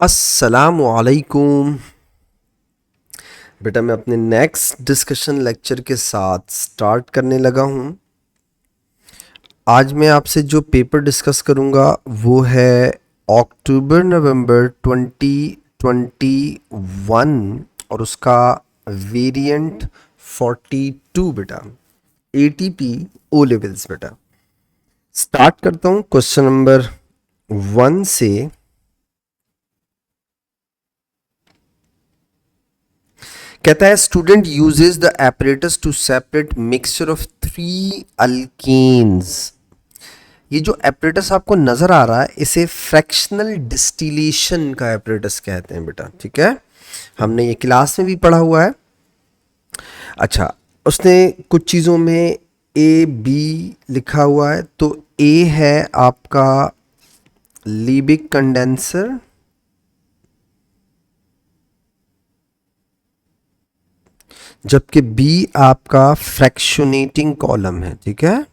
अस्सलामुअलैकुम। बेटा मैं अपने नेक्स्ट डिस्कशन लेक्चर के साथ स्टार्ट करने लगा हूँ। आज मैं आपसे जो पेपर डिस्कस करूँगा वो है अक्टूबर नवंबर 2021 और उसका वेरिएंट 42 बेटा, एटीपी ओ लेवल्स। बेटा स्टार्ट करता हूँ क्वेश्चन नंबर 1 से। कहता है student uses the apparatus to separate mixture of 3 alkanes. ये जो apparatus आपको नजर आ रहा है इसे फ्रैक्शनल डिस्टिलेशन का apparatus कहते हैं बेटा, ठीक है। हमने ये क्लास में भी पढ़ा हुआ है। अच्छा, उसने कुछ चीज़ों में ए बी लिखा हुआ है, तो ए है आपका लीबिक कंडेंसर, जबकि बी आपका फ्रैक्शनेटिंग कॉलम है, ठीक है।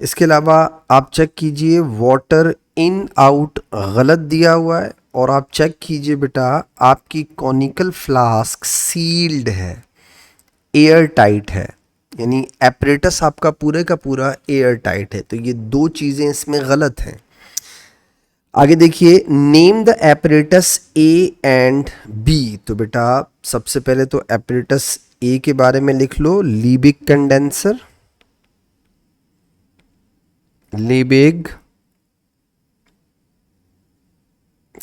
इसके अलावा आप चेक कीजिए वाटर इन आउट गलत दिया हुआ है, और आप चेक कीजिए बेटा आपकी कॉनिकल फ्लास्क सील्ड है, एयर टाइट है, यानी एपरेटस आपका पूरे का पूरा एयर टाइट है। तो ये दो चीज़ें इसमें गलत हैं। आगे देखिए, name the apparatus A and B. तो बेटा सबसे पहले तो एपरेटस ए के बारे में लिख लो, लीबिक कंडेंसर, लीबिग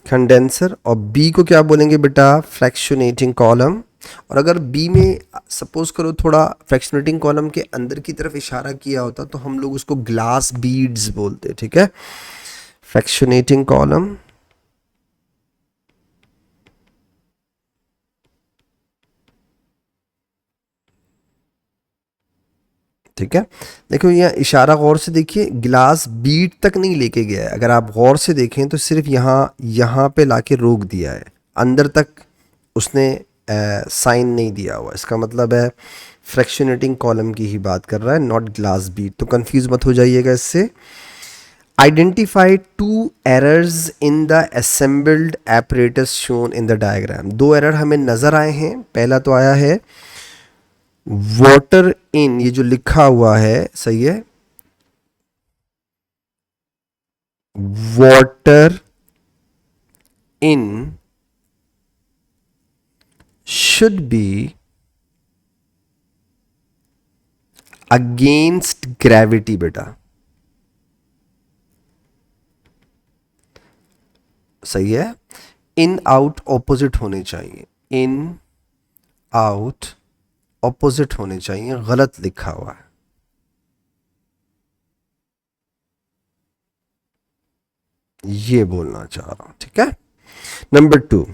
कंडेंसर, और बी को क्या बोलेंगे बेटा, फ्रैक्शनेटिंग कॉलम। और अगर बी में सपोज करो थोड़ा फ्रैक्शनेटिंग कॉलम के अंदर की तरफ इशारा किया होता तो हम लोग उसको ग्लास बीड्स बोलते, ठीक है। फ्रैक्शनेटिंग कॉलम, ठीक है। देखो यहाँ इशारा गौर से देखिए, ग्लास बीड तक नहीं लेके गया है। अगर आप गौर से देखें तो सिर्फ यहाँ पे लाके रोक दिया है, अंदर तक उसने साइन नहीं दिया हुआ। इसका मतलब है फ्रैक्शनेटिंग कॉलम की ही बात कर रहा है, नॉट ग्लास बीड। तो कंफ्यूज मत हो जाइएगा इससे। Identify two errors in the assembled apparatus shown in the diagram. दो एरर हमें नजर आए हैं। पहला तो आया है वाटर इन, ये जो लिखा हुआ है सही है, water in should be against gravity. बेटा सही है। इन आउट ऑपोजिट होने चाहिए, इन आउट ऑपोजिट होने चाहिए, गलत लिखा हुआ है। ये बोलना चाह रहा हूं, ठीक है। नंबर 2,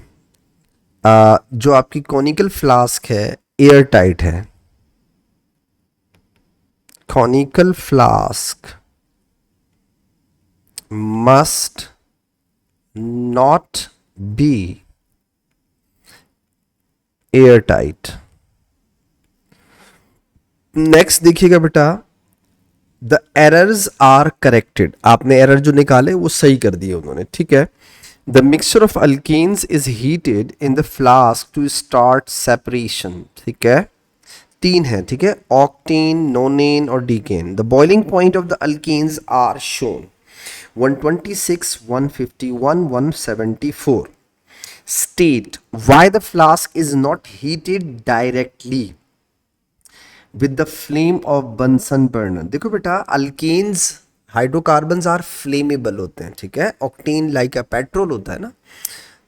जो आपकी कॉनिकल फ्लास्क है एयर टाइट है। Conical flask must not be air tight. Next देखिएगा बेटा, द एरर्स आर करेक्टेड। आपने एरर जो निकाले वो सही कर दिए उन्होंने, ठीक है। The mixture of alkanes is heated in the flask to start separation, ठीक है। तीन है, ठीक है, ऑक्टेन, नोनेन और decane. The boiling point of the alkanes are shown 126, 151, 174. State why the flask is not heated directly with the flame of Bunsen burner। देखो बेटा alkanes hydrocarbons are flammable होते हैं, ठीक है। ऑक्टेन लाइक अ petrol होता है ना,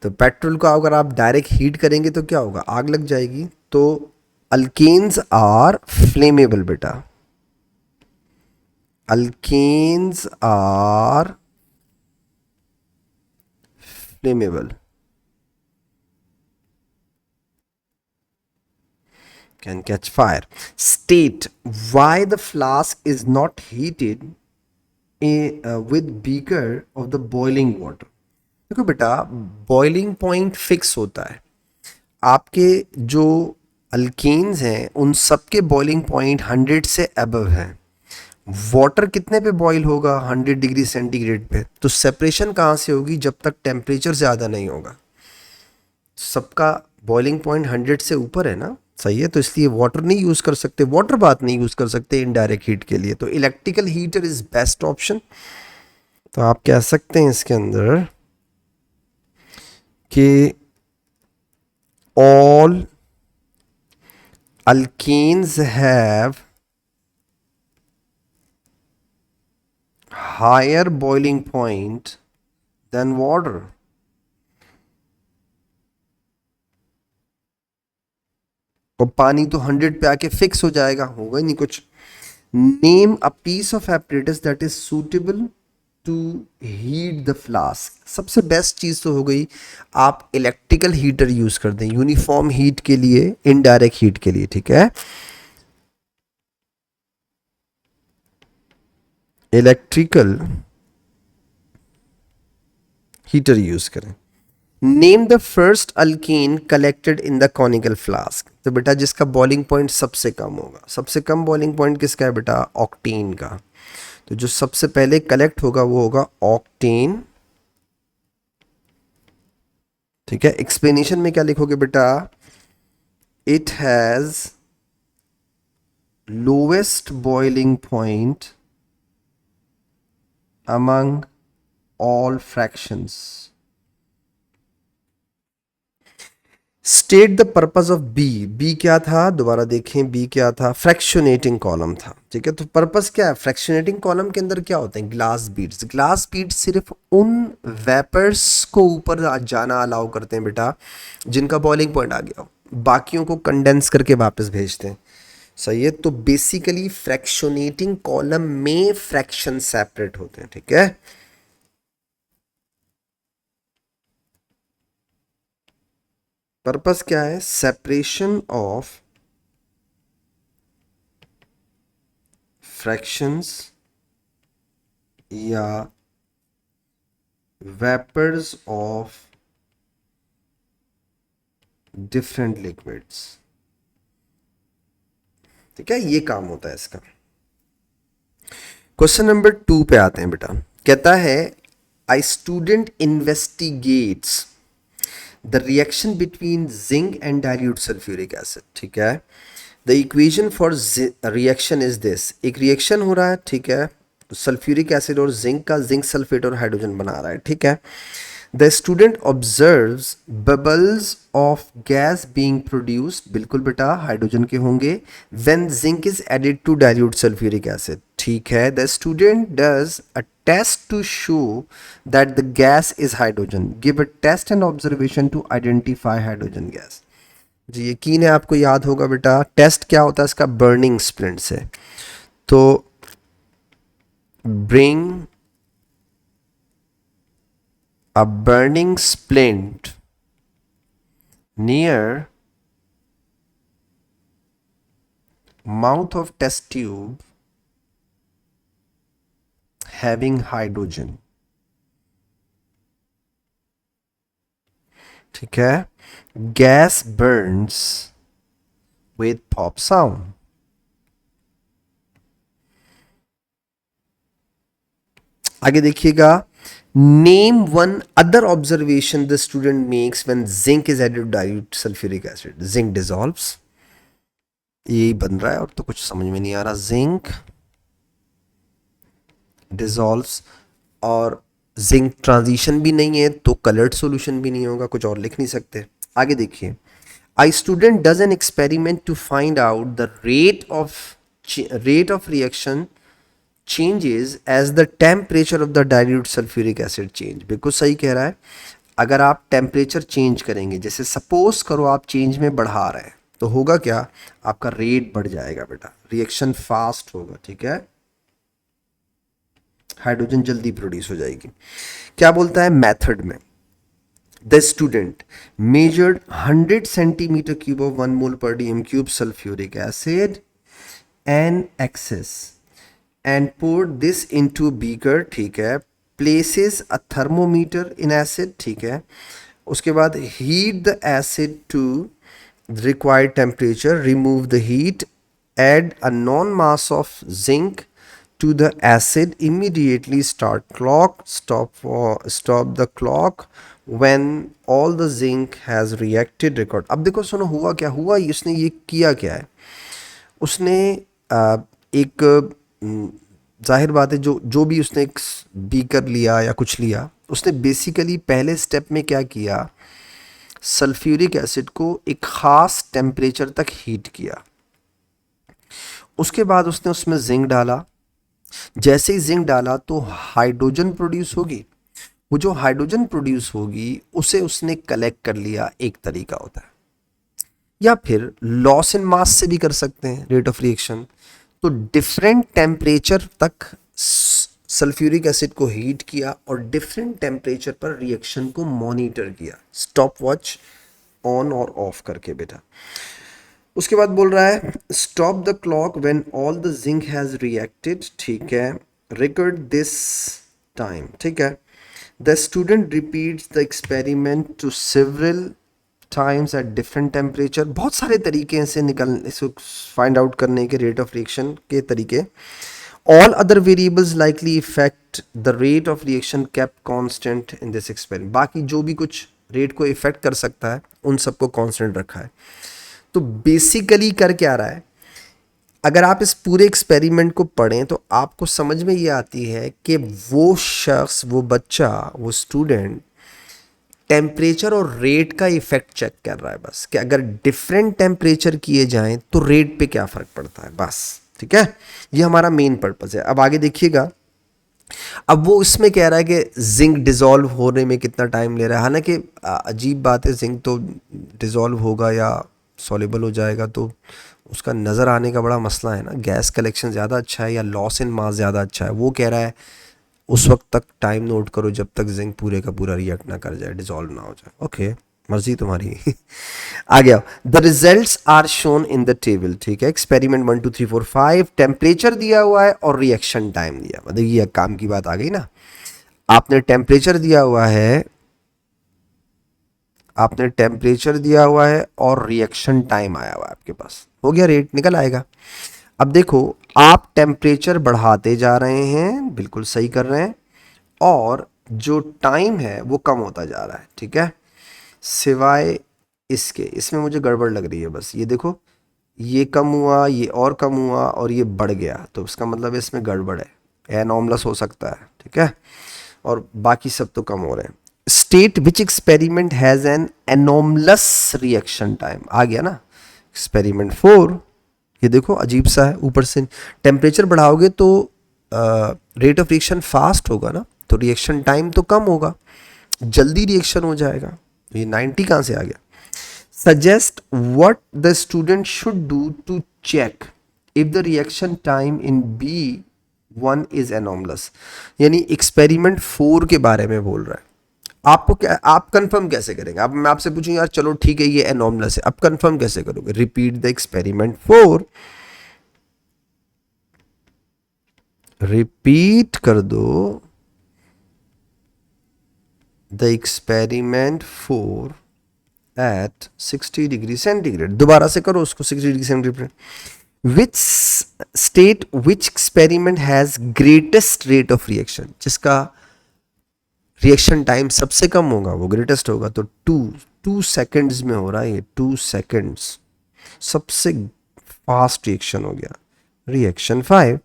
तो पेट्रोल को अगर आप डायरेक्ट हीट करेंगे तो क्या होगा, आग लग जाएगी। तो अल्केन्स आर फ्लेमेबल बेटा, alkanes are flammable, can catch fire. State why the flask is not heated with beaker of the boiling water। देखो बेटा बॉइलिंग पॉइंट फिक्स होता है। आपके जो अल्केन्स हैं उन सबके बॉइलिंग पॉइंट 100 से अबव है। वाटर कितने पे बॉईल होगा? 100 डिग्री सेंटीग्रेड पे। तो सेपरेशन कहाँ से होगी? जब तक टेम्परेचर ज़्यादा नहीं होगा। सबका बॉइलिंग पॉइंट 100 से ऊपर है ना, सही है, तो इसलिए वाटर नहीं यूज़ कर सकते, वाटर बात नहीं यूज़ कर सकते इनडायरेक्ट हीट के लिए, तो electrical heater is best option. तो आप कह सकते हैं इसके अंदर कि all alkenes have higher boiling point than water। और पानी तो 100 पे आके फिक्स हो जाएगा, होगा ही नहीं कुछ। Name a piece of apparatus that is suitable to heat the flask. सबसे बेस्ट चीज तो हो गई, आप इलेक्ट्रिकल हीटर यूज कर दें यूनिफॉर्म हीट के लिए, इनडायरेक्ट हीट के लिए, ठीक है। इलेक्ट्रिकल हीटर यूज करें। Name the first alkyne collected in the conical flask. तो बेटा जिसका बॉइलिंग पॉइंट सबसे कम होगा, सबसे कम बॉइलिंग पॉइंट किसका है बेटा? ऑक्टेन का। तो जो सबसे पहले कलेक्ट होगा वो होगा ऑक्टेन, ठीक है। एक्सप्लेनेशन में क्या लिखोगे बेटा? It has lowest boiling point among all fractions. State the purpose of B. B क्या था? दोबारा देखें, बी क्या था? फ्रैक्शनेटिंग कॉलम था, ठीक है। तो पर्पस क्या है? फ्रैक्शनेटिंग कॉलम के अंदर क्या होते हैं? Glass beads. ग्लास बीड्स सिर्फ उन वेपर्स को ऊपर जाना अलाउ करते हैं बेटा जिनका बॉइलिंग पॉइंट आ गया हो, बाकियों को कंडेंस करके वापस भेजते हैं, सही है। तो बेसिकली फ्रैक्शनेटिंग कॉलम में फ्रैक्शन सेपरेट होते हैं, ठीक है। पर्पस क्या है? सेपरेशन ऑफ फ्रैक्शंस या वेपर्स ऑफ डिफरेंट लिक्विड्स, ठीक है, ये काम होता है इसका। क्वेश्चन नंबर 2 पे आते हैं बेटा। कहता है I student investigates the reaction between zinc and dilute sulphuric acid, ठीक है। The equation for reaction is this. एक रिएक्शन हो रहा है, ठीक है, सल्फ्यूरिक एसिड और जिंक का, जिंक सल्फेट और हाइड्रोजन बना रहा है, ठीक है। The student observes bubbles of gas being produced, बिल्कुल बेटा हाइड्रोजन के होंगे, when zinc is added to dilute sulphuric acid, ठीक है। The student does a test to show that the gas is hydrogen. Give a test and observation to identify hydrogen gas. जी यकीन है आपको याद होगा बेटा, टेस्ट क्या होता है इसका? बर्निंग स्प्लिंट से। तो bring a burning splint near mouth of test tube having hydrogen, ठीक है। gas burns with pop sound। आगे देखिएगा, name one other observation the student makes when zinc is added to dilute sulphuric acid. Zinc dissolves, यही बन रहा है और तो कुछ समझ में नहीं आ रहा। जिंक डिसॉल्व्स, और जिंक ट्रांजिशन भी नहीं है तो कलर्ड सॉल्यूशन भी नहीं होगा, कुछ और लिख नहीं सकते। आगे देखिए, I student does an experiment to find out the rate of reaction changes as the temperature of the dilute sulfuric acid change। बिल्कुल सही कह रहा है। अगर आप टेम्परेचर चेंज करेंगे, जैसे सपोज करो आप चेंज में बढ़ा रहे हैं, तो होगा क्या? आपका रेट बढ़ जाएगा बेटा, रिएक्शन फास्ट होगा, ठीक है, हाइड्रोजन जल्दी प्रोड्यूस हो जाएगी। क्या बोलता है मेथड में? The student measured 100 centimetre cube of 1 mole per DM cube sulphuric acid an excess and poured this into beaker, ठीक है। places a thermometer in acid, ठीक है। उसके बाद heat the acid to required temperature, remove the heat, add a non mass of zinc to the acid, immediately stop the clock when all the zinc has reacted record. अब देखो सुनो हुआ क्या हुआ, इसने ये किया क्या है, उसने एक जाहिर बात है जो जो भी उसने एक बीकर लिया या कुछ लिया, उसने बेसिकली पहले स्टेप में क्या किया, सल्फ्यूरिक एसिड को एक ख़ास टेम्परेचर तक हीट किया। उसके बाद उसने उसमें जिंक डाला। जैसे ही जिंक डाला तो हाइड्रोजन प्रोड्यूस होगी। वो जो हाइड्रोजन प्रोड्यूस होगी उसे उसने कलेक्ट कर लिया, एक तरीका होता है। या फिर लॉस इन मास से भी कर सकते हैं रेट ऑफ रिएक्शन। तो डिफरेंट टेम्परेचर तक सल्फ्यूरिक एसिड को हीट किया और डिफरेंट टेम्परेचर पर रिएक्शन को मॉनिटर किया, स्टॉप वॉच ऑन और ऑफ करके बेटा। उसके बाद बोल रहा है stop the clock when all the zinc has reacted, ठीक है, रिकॉर्ड दिस टाइम, ठीक है। The student repeats the experiment two several times at different temperature. बहुत सारे तरीके हैं इसको फाइंड आउट करने के रेट ऑफ रिएक्शन के तरीके। All other variables likely effect the rate of reaction kept constant in this experiment. बाकी जो भी कुछ रेट को इफेक्ट कर सकता है उन सबको कांस्टेंट रखा है। तो बेसिकली कर क्या रहा है, अगर आप इस पूरे एक्सपेरिमेंट को पढ़ें तो आपको समझ में ये आती है कि वो शख्स, वो बच्चा, वो स्टूडेंट टेम्परेचर और रेट का इफेक्ट चेक कर रहा है बस, कि अगर डिफरेंट टेम्परेचर किए जाएं तो रेट पे क्या फ़र्क पड़ता है बस, ठीक है। ये हमारा मेन पर्पस है। अब आगे देखिएगा, अब वो इसमें कह रहा है कि जिंक डिज़ोल्व होने में कितना टाइम ले रहा है। हालांकि अजीब बात है, जिंक तो डिज़ोल्व होगा या सॉल्युबल हो जाएगा तो उसका नज़र आने का बड़ा मसला है ना, गैस कलेक्शन ज़्यादा अच्छा है या लॉस इन मास ज़्यादा अच्छा है। वो कह रहा है उस वक्त तक टाइम नोट करो जब तक जिंक पूरे का पूरा रिएक्ट ना कर जाए, डिज़ोल्व ना हो जाए। ओके, मर्जी तुम्हारी। आ गया, the results are shown in the table, ठीक है। एक्सपेरिमेंट 1 2 3 4 5, टेम्परेचर दिया हुआ है और रिएक्शन टाइम दिया, मतलब ये काम की बात आ गई ना। आपने टेम्परेचर दिया हुआ है, आपने टेम्परेचर दिया हुआ है और रिएक्शन टाइम आया हुआ है आपके पास, हो गया, रेट निकल आएगा। अब देखो आप टेम्परेचर बढ़ाते जा रहे हैं, बिल्कुल सही कर रहे हैं, और जो टाइम है वो कम होता जा रहा है, ठीक है, सिवाय इसके। इसमें मुझे गड़बड़ लग रही है बस, ये देखो ये कम हुआ, ये और कम हुआ और ये बढ़ गया, तो इसका मतलब इसमें गड़बड़ है, एनॉमलस हो सकता है, ठीक है, और बाकी सब तो कम हो रहे हैं। State which experiment has an anomalous reaction time, आ गया ना। एक्सपेरिमेंट 4, ये देखो अजीब सा है, ऊपर से टेम्परेचर बढ़ाओगे तो रेट ऑफ रिएक्शन फास्ट होगा ना, तो रिएक्शन टाइम तो कम होगा, जल्दी रिएक्शन हो जाएगा। ये 90 कहाँ से आ गया। Suggest what the student should do to check if the reaction time in B1 is anomalous, यानी एक्सपेरिमेंट 4 के बारे में बोल रहा है। आपको क्या, आप कंफर्म कैसे करेंगे। अब मैं आपसे पूछूं यार चलो ठीक है ये एनॉमलस है, अब कंफर्म कैसे करोगे। रिपीट द एक्सपेरिमेंट 4, रिपीट कर दो the experiment 4 at 60 degree centigrade, दोबारा से करो उसको 60 degree centigrade. Which state which experiment has greatest rate of reaction, जिसका रिएक्शन टाइम सबसे कम होगा वो ग्रेटेस्ट होगा। तो 2 सेकेंड्स में हो रहा है ये, 2 सेकेंड्स, सबसे फास्ट रिएक्शन हो गया। Reaction 5,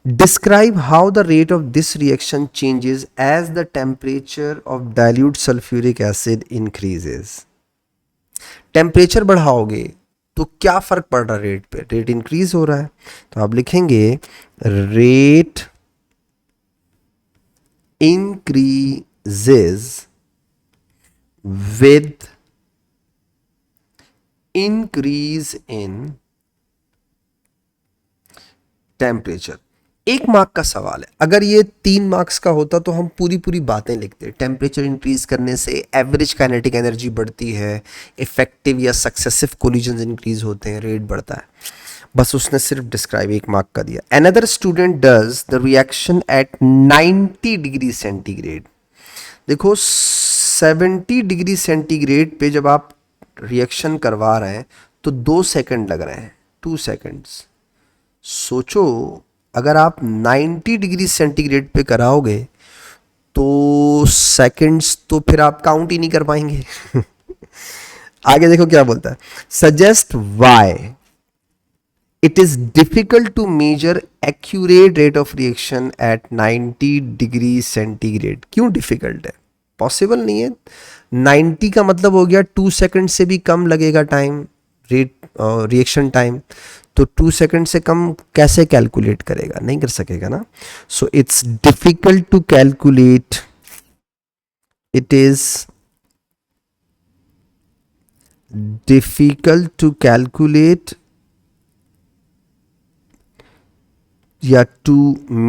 describe how the rate of this reaction changes as the temperature of dilute sulphuric acid increases. Temperature बढ़ाओगे तो क्या फर्क पड़ रहा है रेट पे, रेट इंक्रीज हो रहा है, तो आप लिखेंगे rate increases with increase in temperature। 1 mark का सवाल है, अगर ये 3 मार्क्स का होता तो हम पूरी पूरी बातें लिखते। टेम्परेचर इंक्रीज करने से एवरेज काइनेटिक एनर्जी बढ़ती है, इफेक्टिव या सक्सेसिव कोलिजन इंक्रीज होते हैं, रेट बढ़ता है, बस उसने सिर्फ डिस्क्राइब 1 मार्क का दिया। Another student does the reaction at 90 degree centigrade. देखो 70 डिग्री सेंटीग्रेड पे जब आप रिएक्शन करवा रहे हैं तो 2 सेकंड लग रहे हैं, 2 सेकंड्स। सोचो अगर आप 90 डिग्री सेंटीग्रेड पे कराओगे तो सेकंड्स तो फिर आप काउंट ही नहीं कर पाएंगे। आगे देखो क्या बोलता है, suggest why it is difficult to measure accurate rate of reaction at 90 degree centigrade. क्यों डिफिकल्ट है? पॉसिबल नहीं है। 90 का मतलब हो गया 2 सेकंड से भी कम लगेगा टाइम, रेट रिएक्शन टाइम। तो 2 सेकंड से कम कैसे कैलकुलेट करेगा? नहीं कर सकेगा ना। So it's difficult to calculate, it is difficult to calculate या to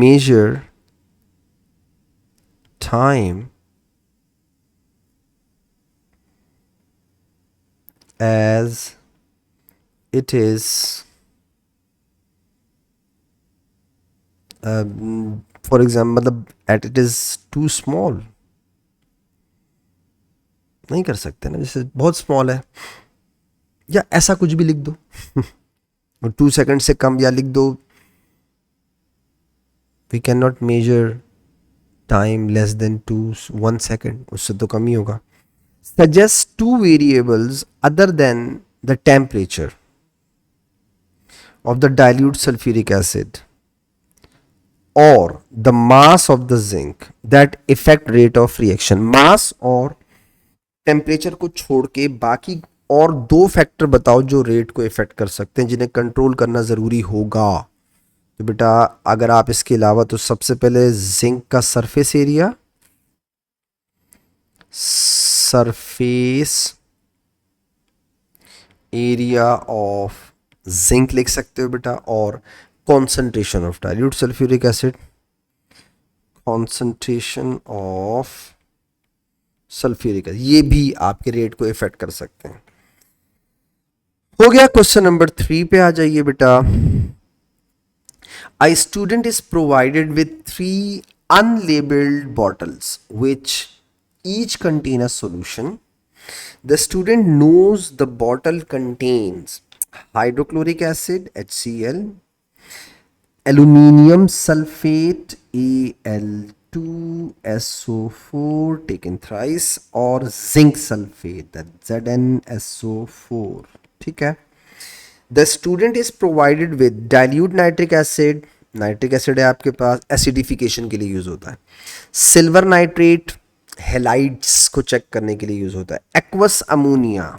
measure time as it is for example मतलब at it is too small। नहीं कर सकते ना, जैसे बहुत स्मॉल है, या ऐसा कुछ भी लिख दो। 2 सेकंड से कम, या लिख दो we cannot measure time less than 1 second, उससे तो कम ही होगा। Suggest 2 variables other than the temperature of the dilute sulfuric acid or the mass of the zinc that affect rate of reaction। mass और temperature को छोड़ के बाकी और 2 factor बताओ जो रेट को इफेक्ट कर सकते हैं, जिन्हें कंट्रोल करना ज़रूरी होगा। तो बेटा अगर आप इसके अलावा, तो सबसे पहले जिंक का surface area, surface area of zinc लिख सकते हो बेटा, और concentration of dilute sulphuric acid, concentration of sulphuric acid, ये भी आपके रेट को इफेक्ट कर सकते हैं। हो गया। क्वेश्चन नंबर 3 पे आ जाइए बेटा। A student is provided with 3 unlabeled bottles which each contain a solution. The student knows the bottle contains hydrochloric acid HCl, aluminium sulfate Al2SO4 taken thrice, और zinc sulfate that ZnSO4। ठीक है। The student is provided with dilute nitric acid, nitric acid है आपके पास, acidification के लिए use होता है। Silver nitrate, halides को चेक करने के लिए यूज होता है। एक्वस अमोनिया,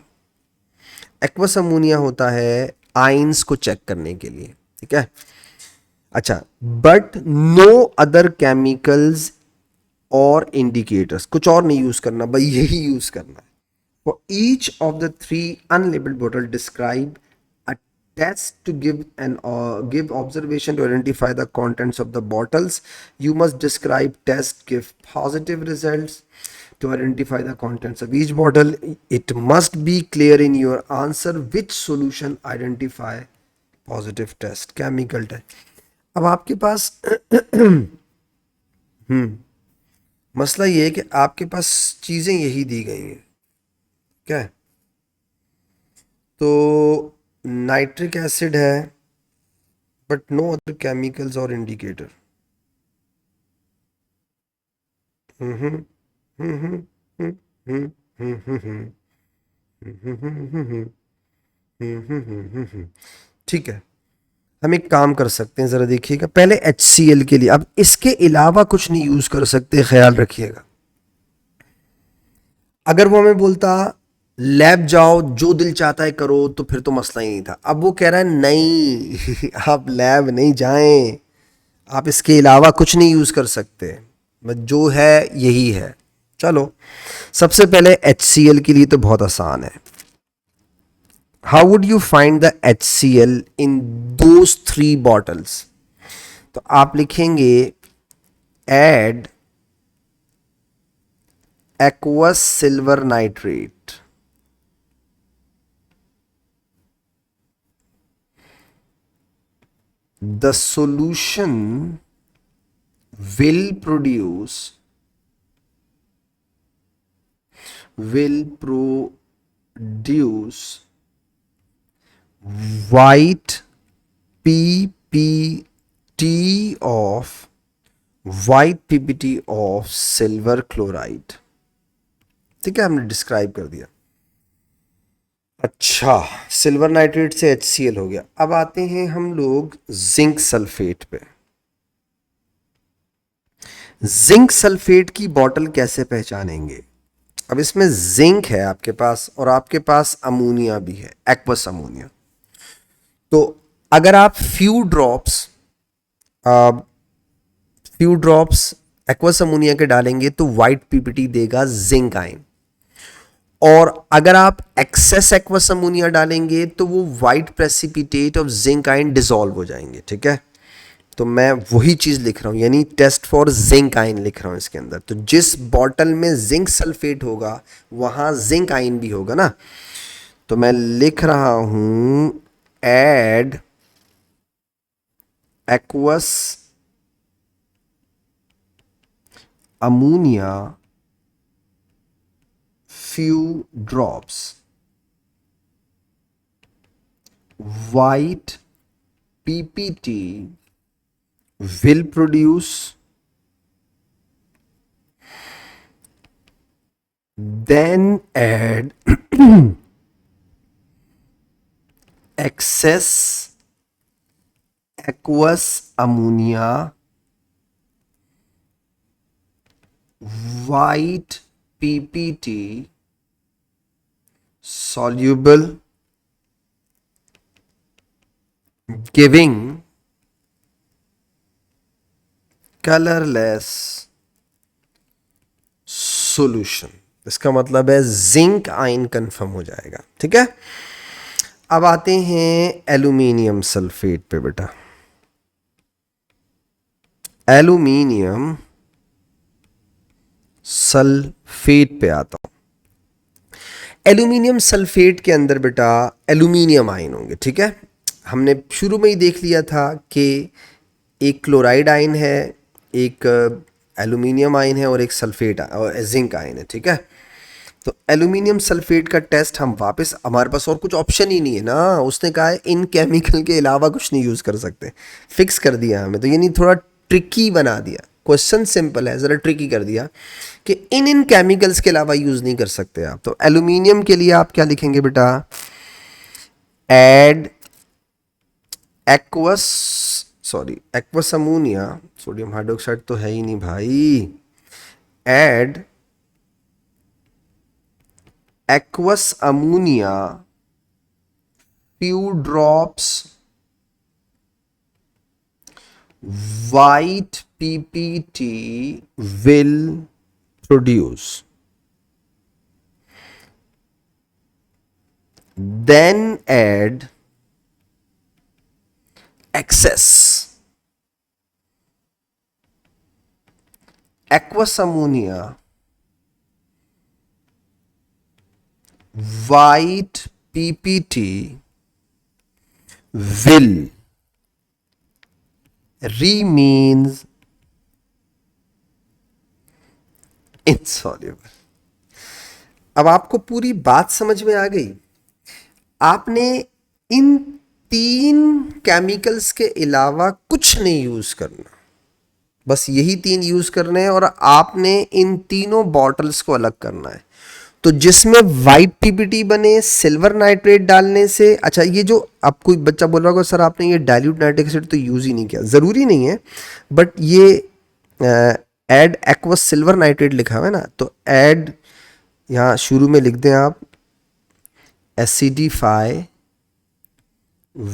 एक्वस अमोनिया होता है आइंस को चेक करने के लिए। ठीक है। अच्छा, बट नो अदर केमिकल्स और इंडिकेटर्स, कुछ और नहीं यूज करना भाई, यही यूज करना है। For each of the 3 unlabelled bottle describe test to give observation to identify the contents of the bottles. You must describe test, give positive results to identify the contents of each bottle. It must be clear in your answer which solution identify positive test chemical test। अब आपके पास मसला ये है कि आपके पास चीजें यही दी गई हैं, क्या है? तो नाइट्रिक एसिड है बट नो अदर केमिकल्स और इंडिकेटर। ठीक है, हम एक काम कर सकते हैं, जरा देखिएगा पहले HCl के लिए। अब इसके अलावा कुछ नहीं यूज कर सकते, ख्याल रखिएगा। अगर वो हमें बोलता लैब जाओ जो दिल चाहता है करो, तो फिर तो मसला ही नहीं था। अब वो कह रहा है नहीं आप लैब नहीं जाएं, आप इसके अलावा कुछ नहीं यूज कर सकते, बस जो है यही है। चलो सबसे पहले HCl के लिए तो बहुत आसान है। How would you find the HCl in those 3 bottles? तो आप लिखेंगे add aqueous silver nitrate, the solution will produce white PP T of white PPT of silver chloride। ठीक है, हमने डिस्क्राइब कर दिया। अच्छा, सिल्वर नाइट्रेट से HCl हो गया। अब आते हैं हम लोग जिंक सल्फेट पे। जिंक सल्फेट की बॉटल कैसे पहचानेंगे? अब इसमें जिंक है आपके पास और आपके पास अमोनिया भी है, एक्वस अमोनिया। तो अगर आप फ्यू ड्रॉप्स एक्वस अमोनिया के डालेंगे तो व्हाइट पीपीटी देगा जिंक आयन, और अगर आप एक्सेस एक्वस अमोनिया डालेंगे तो वो white precipitate of zinc ion dissolve हो जाएंगे। ठीक है, तो मैं वही चीज लिख रहा हूं, यानी टेस्ट फॉर जिंक आयन लिख रहा हूं इसके अंदर। तो जिस बॉटल में जिंक सल्फेट होगा वहां जिंक आयन भी होगा ना। तो मैं लिख रहा हूं add aqueous ammonia few drops, white PPT will produce then add excess aqueous ammonia, white PPT soluble, giving colorless solution। इसका मतलब है जिंक आयन कंफर्म हो जाएगा। ठीक है, अब आते हैं एल्यूमिनियम सल्फेट पे बेटा। एल्यूमिनियम सल्फेट पे आता हूं। एल्यूमिनियम सल्फेट के अंदर बेटा एल्यूमिनियम आयन होंगे। ठीक है, हमने शुरू में ही देख लिया था कि एक क्लोराइड आयन है, एक एल्यूमिनियम आयन है और एक सल्फेट और जिंक आयन है। ठीक है, तो एल्यूमिनियम सल्फेट का टेस्ट हम वापस, हमारे पास और कुछ ऑप्शन ही नहीं है ना, उसने कहा है इन केमिकल के अलावा कुछ नहीं यूज़ कर सकते, फिक्स कर दिया हमें। तो यानी थोड़ा ट्रिकी बना दिया, क्वेश्चन सिंपल है, ज़रा ट्रिकी कर दिया कि इन केमिकल्स के अलावा यूज़ नहीं कर सकते आप। तो एल्यूमिनियम के लिए आप क्या लिखेंगे बेटा? Add aqueous ammonia, sodium hydroxide तो है ही नहीं भाई। Add aqueous ammonia few drops white PPT will produce, then add excess aqueous ammonia, white PPT will remains insoluble। अब आपको पूरी बात समझ में आ गई? आपने इन 3 केमिकल्स के अलावा कुछ नहीं यूज करना, बस यही 3 यूज करने हैं, और आपने इन तीनों बॉटल्स को अलग करना है। तो जिसमें व्हाइट पीपीटी बने सिल्वर नाइट्रेट डालने से, अच्छा ये जो अब कोई बच्चा बोल रहा होगा सर आपने ये डाइल्यूट नाइट्रिक एसिड तो यूज ही नहीं किया, जरूरी नहीं है, बट ये एड एक्वस सिल्वर नाइट्रेट लिखा हुआ है ना, तो एड यहाँ शुरू में लिख दें आप acidify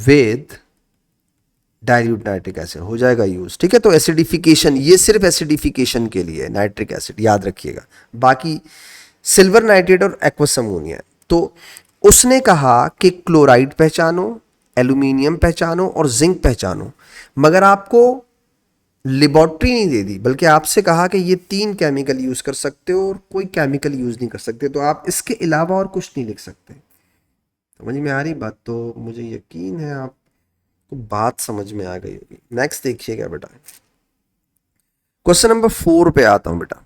with dilute nitric acid, हो जाएगा यूज। ठीक है, तो एसिडिफिकेशन, ये सिर्फ एसिडिफिकेशन के लिए नाइट्रिक एसिड, याद रखिएगा। बाकी सिल्वर नाइट्रेट और एक्वस अमोनिया। तो उसने कहा कि क्लोराइड पहचानो, एल्यूमिनियम पहचानो और जिंक पहचानो, मगर आपको लेबोरेटरी नहीं दे दी, बल्कि आपसे कहा कि ये 3 केमिकल यूज कर सकते हो और कोई केमिकल यूज नहीं कर सकते, तो आप इसके अलावा और कुछ नहीं लिख सकते। समझ में आ रही बात? तो मुझे यकीन है आपको बात समझ में आ गई होगी। नेक्स्ट देखिएगा बेटा, क्वेश्चन नंबर 4 पे आता हूं बेटा।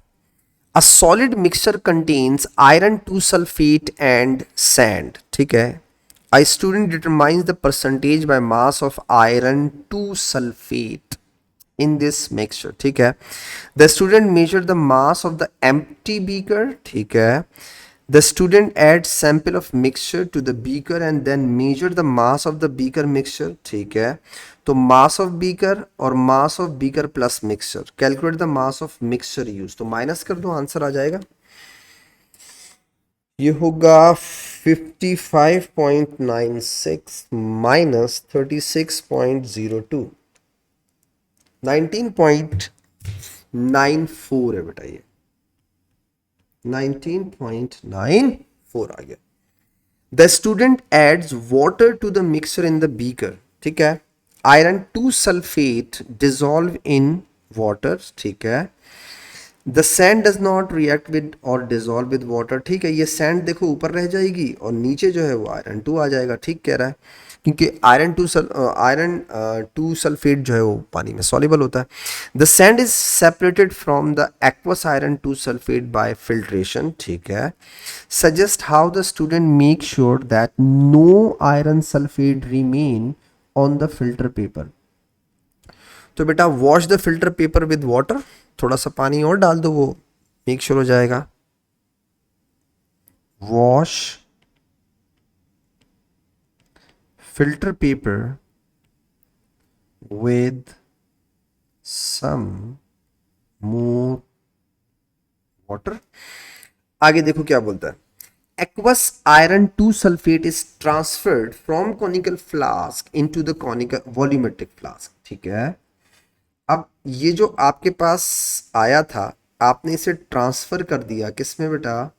A solid mixture contains iron 2 sulfate and sand। ठीक है, A student determines the percentage by mass of iron 2 sulfate in this mixture, ठीक है. The student measured the mass of the empty beaker, ठीक है. The student adds sample of mixture to the beaker and then measure the mass of the beaker mixture, ठीक है. तो mass of beaker और mass of beaker plus mixture, calculate the mass of mixture used. तो minus कर दो, answer आ जाएगा. ये होगा 55.96 माइनस 36.02, 19.94 है बेटा. ये 19.94 आ गया. The student adds water to the mixture in the beaker, ठीक है. Iron 2 sulphate dissolve in water, ठीक है. The sand does not react with और डिजोल्व विद वाटर, ठीक है. ये सैंड देखो ऊपर रह जाएगी और नीचे जो है वो आयरन 2 आ जाएगा, ठीक कह रहा है, क्योंकि आयरन टू सल्फेट जो है वो पानी में सॉल्युबल होता है. The sand is separated from the aqueous iron 2 sulphate by filtration, ठीक है. Suggest how the student make sure that no iron sulphate remain on the filter paper. तो बेटा wash the filter paper with water, थोड़ा सा पानी और डाल दो, वो मेक श्योर हो जाएगा. Wash filter paper with some more water. आगे देखो क्या बोलता है. Aqueous iron 2 sulfate is transferred from conical flask into the conical volumetric flask, ठीक है. अब ये जो आपके पास आया था, आपने इसे ट्रांसफर कर दिया किसमें बेटा,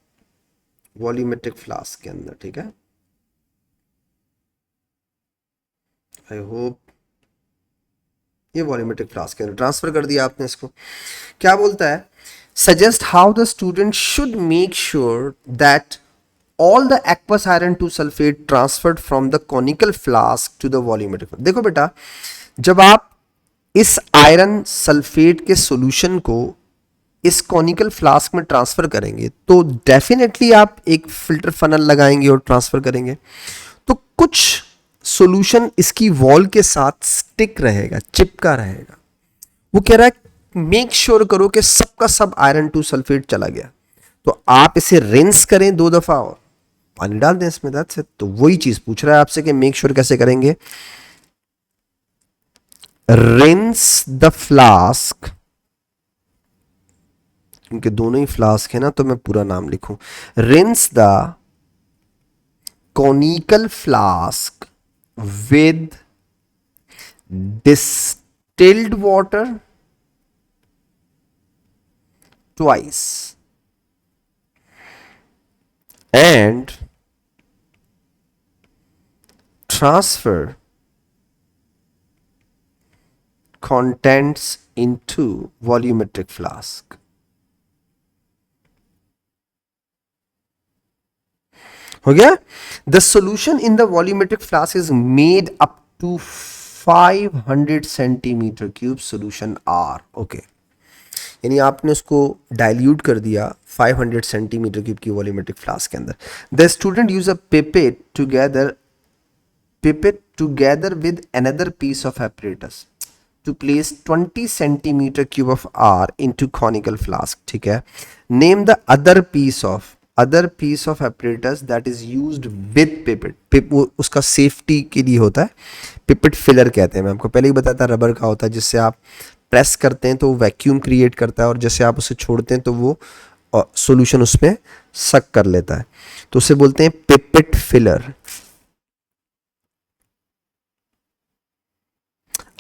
वॉल्यूमेट्रिक फ्लास्क के अंदर, ठीक है. आई होप ये वॉल्यूमेट्रिक फ्लास्क के अंदर ट्रांसफर कर दिया आपने इसको. क्या बोलता है, suggest how the student should make sure that all the aqueous iron 2 sulphate transferred from the conical flask to the volumetric. देखो बेटा, जब आप इस आयरन सल्फेट के सॉल्यूशन को इस कॉनिकल फ्लास्क में ट्रांसफर करेंगे तो डेफिनेटली आप एक फिल्टर फनल लगाएंगे और ट्रांसफर करेंगे. तो कुछ सॉल्यूशन इसकी वॉल के साथ स्टिक रहेगा, चिपका रहेगा. वो कह रहा है मेक श्योर करो कि सबका सब आयरन 2 सल्फेट चला गया. तो आप इसे रिंस करें 2 दफा और पानी डाल दें इसमें, दैट्स इट. तो वही चीज पूछ रहा है आपसे कि मेक श्योर कैसे करेंगे. रिंस द फ्लास्क, क्योंकि दोनों ही फ्लास्क है ना तो मैं पूरा नाम लिखूं. Rinse the conical flask with distilled water twice and transfer contents into volumetric flask. हो गया. The solution in the volumetric flask is made up to 500 centimetre cube solution R. Okay, यानी आपने उसको डाइल्यूट कर दिया 500 सेंटीमीटर क्यूब की volumetric flask के अंदर. The student use a pipette together with another piece of apparatus to place 20 centimeter cube of R into conical flask, ठीक है. Name the other piece of apparatus that is used with pipette. वो उसका safety के लिए होता है, pipette filler कहते हैं. मैं आपको पहले ही बताया था रबर का होता है, जिससे आप प्रेस करते हैं तो वैक्यूम क्रिएट करता है और जैसे आप उसे छोड़ते हैं तो वो सॉल्यूशन उसमें सक कर लेता है. तो उसे बोलते हैं पिपेट फिलर.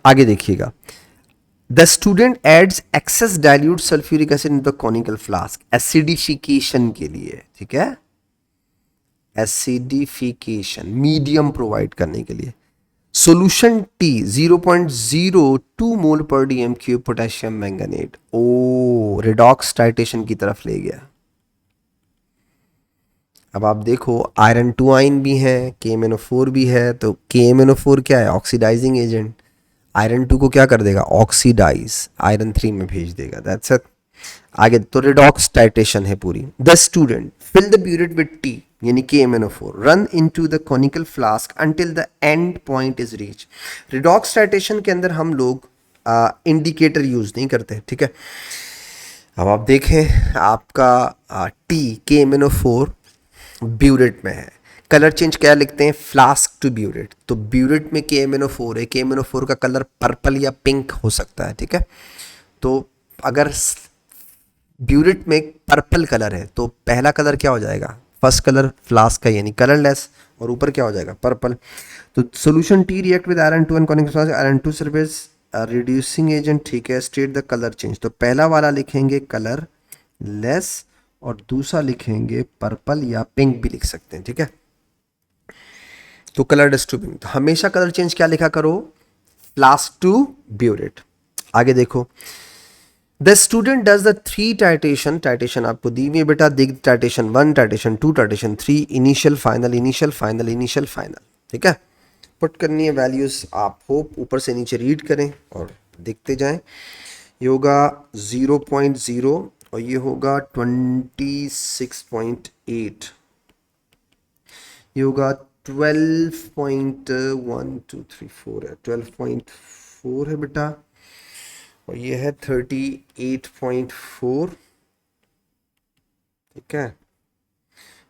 आगे देखिएगा. The student adds excess dilute sulphuric acid in the conical flask, acidification के लिए, ठीक है. एसिडिफिकेशन मीडियम प्रोवाइड करने के लिए. सॉल्यूशन टी 0.02 मोल per DM cube potassium manganate. ओ, रिडॉक्स टाइटेशन की तरफ ले गया. अब आप देखो आयरन 2 आयन भी है, KMnO4 भी है. तो KMnO4 क्या है, ऑक्सीडाइजिंग एजेंट. आयरन 2 को क्या कर देगा, ऑक्सीडाइज, आयरन 3 में भेज देगा, दैट्स इट. आगे तो रिडॉक्स टाइटेशन है पूरी. The student fill the burette with T यानी KMnO4, run into the conical flask until the end point is reach. Redox titration के अंदर हम लोग इंडिकेटर यूज़ नहीं करते, ठीक है। अब आप देखें आपका टी KMnO4 ब्यूरेट में है, कलर चेंज क्या लिखते हैं, फ्लास्क टू ब्यूरेट। तो ब्यूरेट में KMnO4 है, KMnO4 का कलर पर्पल या पिंक हो सकता है, ठीक है। तो अगर ब्यूरेट में पर्पल कलर है तो पहला कलर क्या हो जाएगा, फर्स्ट कलर फ्लास्क का यानी कलरलेस, और ऊपर क्या हो जाएगा, पर्पल। तो solution T react with iron 2 and conic iron 2 service reducing agent, ठीक है। स्टेट द कलर चेंज, तो पहला वाला लिखेंगे कलर लेस और दूसरा लिखेंगे पर्पल या पिंक भी लिख सकते हैं, ठीक है। तो कलर डिस्ट्रीब्यूटिंग, तो हमेशा कलर चेंज क्या लिखा करो, फ्लास्क टू ब्यूरेट। आगे देखो, the student does the 3 titration, titration आपको दी हुई है बेटा, दिग titration 1, titration 2, titration 3, initial final, initial final, initial final, ठीक है। पुट करनी है वैल्यूज, आप होप ऊपर से नीचे रीड करें और देखते जाएं। ये होगा 0.0 और ये होगा 26.8, ये होगा 12.1 2 3 4 है, 12.4 है बेटा, और ये है 38.4, ठीक है।